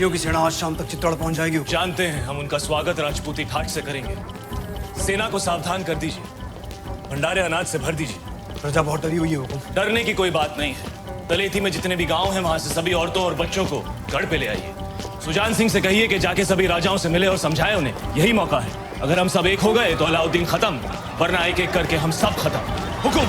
खिलजियों की सेना आज शाम तक चित्तौड़ पहुंच जाएगी। जानते हैं, हम उनका स्वागत राजपूती ठाट से करेंगे। सेना को सावधान कर दीजिए, भंडारे अनाज से भर दीजिए। प्रजा बहुत डरी हुई है हुकुम। डरने की कोई बात नहीं है। तलेठी में जितने भी गांव हैं, वहां से सभी औरतों और बच्चों को गढ़ पे ले आइए। सुजान सिंह से कहिए कि जाके सभी राजाओं से मिले और समझाए उन्हें, यही मौका है। अगर हम सब एक हो गए तो अलाउद्दीन खत्म, वरना एक एक करके हम सब खत्म। हुकुम।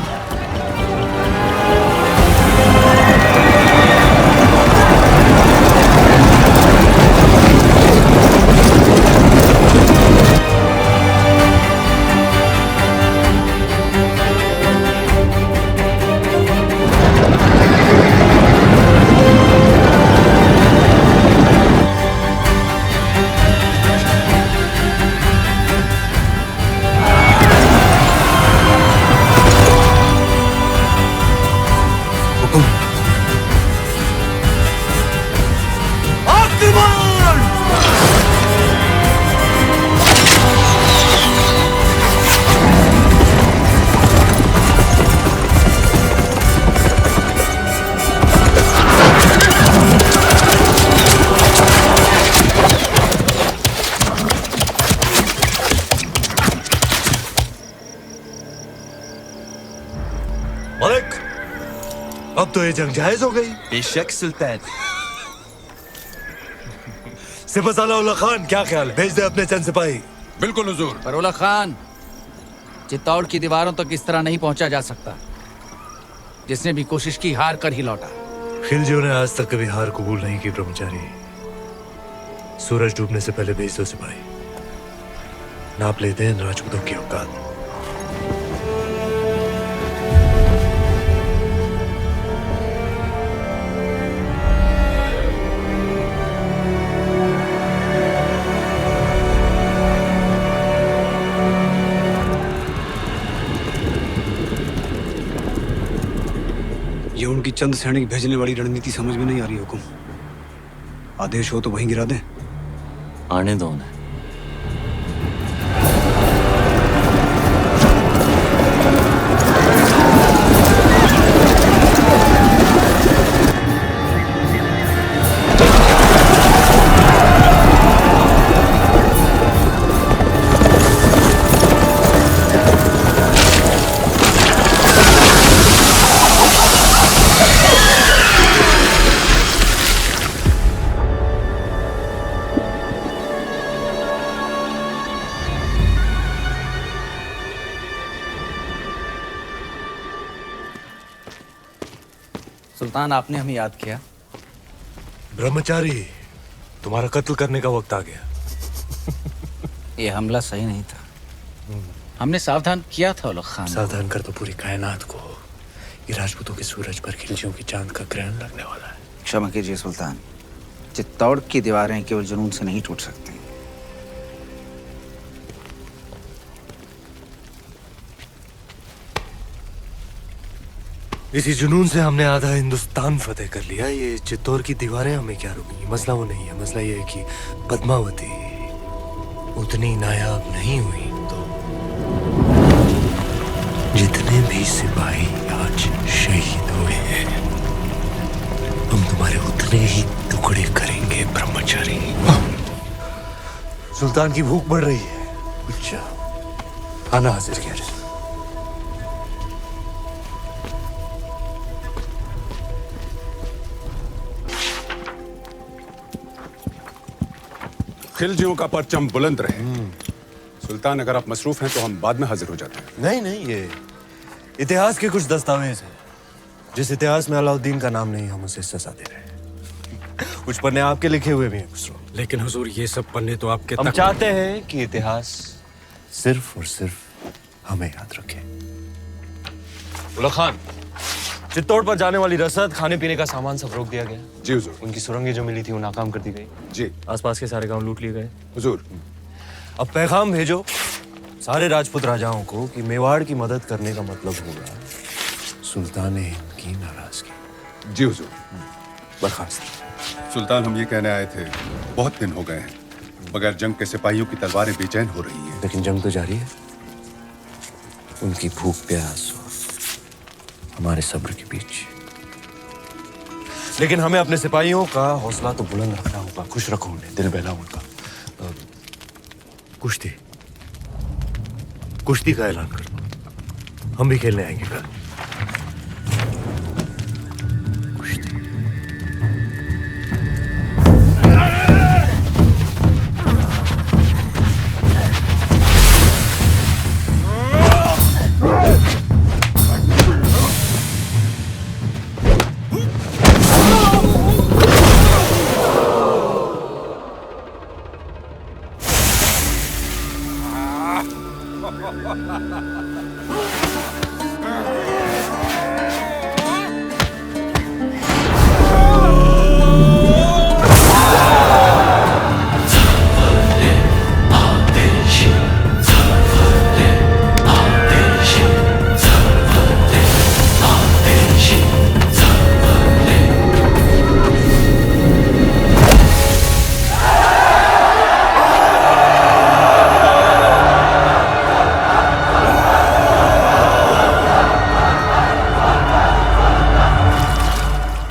मलिक, अब तो ये जंग जायज हो गई। बेशक सुल्तान। सिपहसालार उल्ला खान, क्या ख्याल है? भेज दे अपने चंद सिपाही। बिल्कुल हुजूर। पर उल्ला खान, चित्तौड़ की दीवारों तक इस तरह नहीं पहुंचा जा सकता। जिसने भी कोशिश की हार कर ही लौटा। खिलजियों ने आज तक कभी हार कबूल नहीं की ब्रह्मचारी। सूरज डूबने से पहले भेज दो सिपाही। नाप लेते हैं राजपूतों की औकात। ये उनकी चंद सैनिक भेजने वाली रणनीति समझ में नहीं आ रही हुकुम। आदेश हो तो वहीं गिरा दें। आने दो उन्हें। सुल्तान, आपने हमें याद किया। ब्रह्मचारी, तुम्हारा कत्ल करने का वक्त आ गया। ये हमला सही नहीं था। हमने सावधान किया था उल्ला खान। सावधान कर तो पूरी कायनात को। ये राजपूतों के सूरज पर खिलजियों की चांद का ग्रहण लगने वाला है। क्षमा कीजिए सुल्तान, चित्तौड़ की दीवारें केवल जुनून से नहीं टूट सकती। इसी जुनून से हमने आधा हिंदुस्तान फतेह कर लिया। ये चित्तौड़ की दीवारें हमें क्या रुकी? मसला वो नहीं है। मसला ये है कि पद्मावती उतनी नायाब नहीं हुई तो जितने भी सिपाही आज शहीद हुए हैं, हम तुम्हारे उतने ही टुकड़े करेंगे ब्रह्मचारी। सुल्तान की भूख बढ़ रही है। अच्छा, खाना हाजिर किया जाए। खिलजियों का परचम बुलंद रहे। सुल्तान, अगर आप मसरूफ हैं तो हम बाद में हाजिर हो जाते हैं। नहीं नहीं, ये इतिहास के कुछ दस्तावेज हैं। जिस इतिहास में अलाउद्दीन का नाम नहीं, हम उसे सजा दे रहे हैं। कुछ पन्ने आपके लिखे हुए भी हैं खुसरो। लेकिन हुजूर, ये सब पन्ने तो आपके हम तक चाहते हैं कि इतिहास सिर्फ और सिर्फ हमें याद रखे। उल्ला खान, चित्तौड़ पर जाने वाली रसद, खाने पीने का सामान सब रोक दिया गया। जी हुजूर। उनकी सुरंगें जो मिली थी वो नाकाम कर दी गई। जी आसपास के सारे गांव लूट लिए गए। हुजूर। अब पैगाम भेजो सारे राजपूत राजाओं को कि मेवाड़ की मदद करने का मतलब होगा सुल्तान हिंद की नाराजगी। जी हुजूर। बर्खास्त। सुल्तान, हम ये कहने आए थे, बहुत दिन हो गए हैं बगैर जंग के सिपाहियों की तलवारें बेचैन हो रही हैं। लेकिन जंग तो जारी है। उनकी भूख प्यास और हमारे सब्र के बीच लेकिन हमें अपने सिपाहियों का हौसला तो बुलंद रखना होगा, खुश रखो उन्हें, दिल बहलाओ उनका। कुश्ती कुश्ती का ऐलान कर दो, हम भी खेलने आएंगे कल। कुश्ती।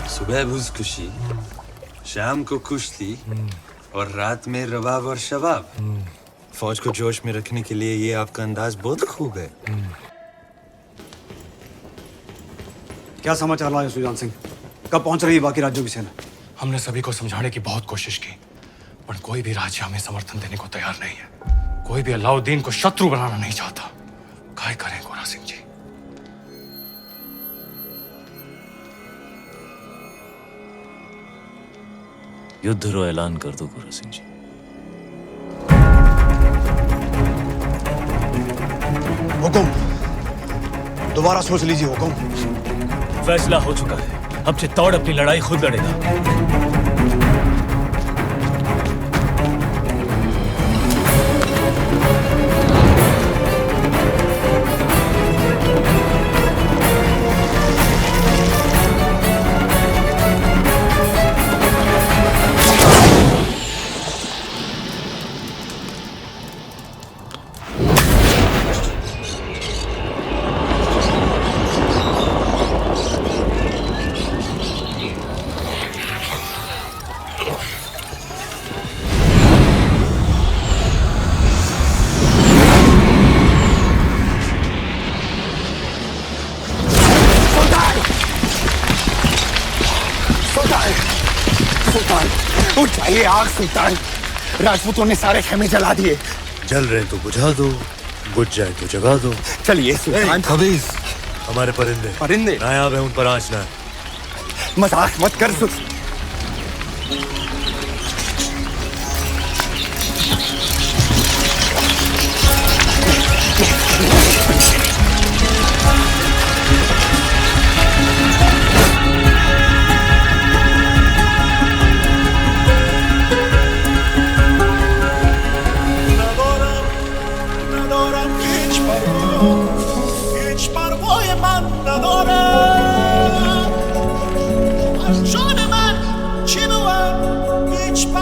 सुबह भूसकुशी, शाम को कुश्ती और रात में रबाब और शबाब। फौज को जोश में रखने के लिए ये आपका अंदाज बहुत खूब है। क्या समाचार लाए सुजान सिंह? कब पहुंच रही है बाकी राज्यों की सेना? हमने सभी को समझाने की बहुत कोशिश की, पर कोई भी राज्य हमें समर्थन देने को तैयार नहीं है। कोई भी अलाउद्दीन को शत्रु बनाना नहीं चाहता। काय करें गोरा सिंह जी? युद्ध रो ऐलान कर दो गोरा सिंह जी। हुकुम, दोबारा सोच लीजिए हुकुम। फैसला हो चुका है, अब चित्तौड़ अपनी लड़ाई खुद लड़ेगा। सुल्तान उठ जाइए, आग सुल्तान। राजपूतों ने सारे खेमे जला दिए। जल रहे तो बुझा दो, बुझ जाए तो जगा दो। चलिए सुल्तान। खबीस, हमारे परिंदे परिंदे नायाब है, उन पर आंच ना है। मजाक मत कर सुल्तान।